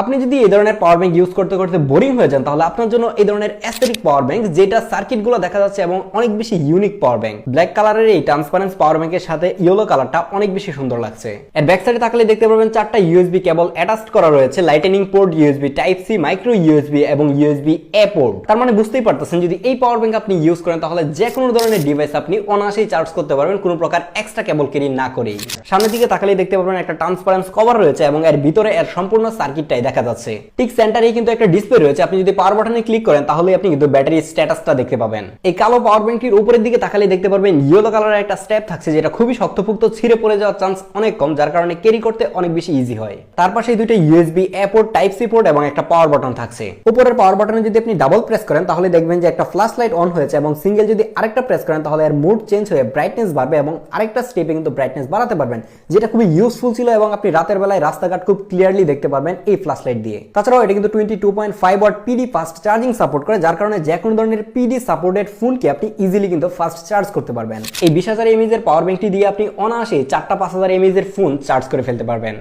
আপনি যদি এই ধরনের পাওয়ার ব্যাংক ইউজ করতে করতে বোরিং হয়ে যান তাহলে আপনার জন্য এই ধরনের অ্যাস্থেটিক পাওয়ার ব্যাংক, যেটা সার্কিটগুলো দেখা যাচ্ছে এবং অনেক বেশি ইউনিক পাওয়ার ব্যাংক। ব্ল্যাক কালারের এই ট্রান্সপারেন্ট পাওয়ার ব্যাংকের সাথে ইয়েলো কালারটা অনেক বেশি সুন্দর লাগছে। এর ব্যাক সাইডে তাকালে দেখতে পারবেন 4টা ইউএসবি কেবল অ্যাটাচড করা রয়েছে, lightning port, USB type C, micro USB এবং ইউএসবি এ পোর্ট। তার মানে বুঝতেই পারতেছেন যদি এই পাওয়ার ব্যাংক আপনি ইউজ করেন তাহলে যে কোনো ধরনের ডিভাইস আপনি অনায়াসেই চার্জ করতে পারবেন কোনো প্রকার এক্সট্রা কেবল ক্যারি না করেই। সামনের দিকে তাকালে দেখতে পারবেন একটা ট্রান্সপারেন্ট কভার রয়েছে এবং এর ভিতরে এর সম্পূর্ণ সার্কিটটাই দেখা যাচ্ছে। ঠিক সেন্টারে কিন্তু একটা ডিসপ্লে রয়েছে, আপনি যদি পাওয়ার বাটনে ক্লিক করেন তাহলে আপনি কিন্তু ব্যাটারি স্ট্যাটাসটা দেখতে পাবেন। এই কালো পাওয়ার ব্যাংকটির উপরের দিকে তাকালে দেখতে পারবেন ইয়েলো কালারের একটা স্ট্র্যাপ থাকছে, যেটা খুবই শক্তপোক্ত, ছিঁড়ে পড়ে যাওয়ার চান্স অনেক কম, যার কারণে ক্যারি করতে অনেক বেশি ইজি হয়। তার পাশে দুইটা USB A port, type C port এবং একটা পাওয়ার বাটন থাকছে। উপরের পাওয়ার বাটনে যদি আপনি ডাবল প্রেস করেন তাহলে দেখবেন যে একটা ফ্ল্যাশ লাইট অন হয়েছে এবং সিঙ্গেল যদি আরেকটা প্রেস করেন তাহলে এর মোড চেঞ্জ হয়ে ব্রাইটনেস বাড়বে এবং আরেকটা স্টেপে কিন্তু ব্রাইটনেস বাড়াতে পারবেন, যেটা খুবই ইউজফুল ছিল এবং আপনি রাতের বেলায় রাস্তাঘাট খুব ক্লিয়ারলি দেখতে পারবেন এই ফ্ল্যাশ লাইট দিয়ে। তাছাড়াও এটা কিন্তু 22.5 watt PD fast charging support করে, যার কারণে যে কোনো ধরনের পিডি সাপোর্টেড ফোনকে আপনি ইজিলি কিন্তু ফাস্ট চার্জ করতে পারবেন। এই 20,000 mAh এর পাওয়ার ব্যাংকটি দিয়ে আপনি অনায়াসে 4টা 5000 mAh এর ফোন চার্জ করে ফেলতে পারবেন।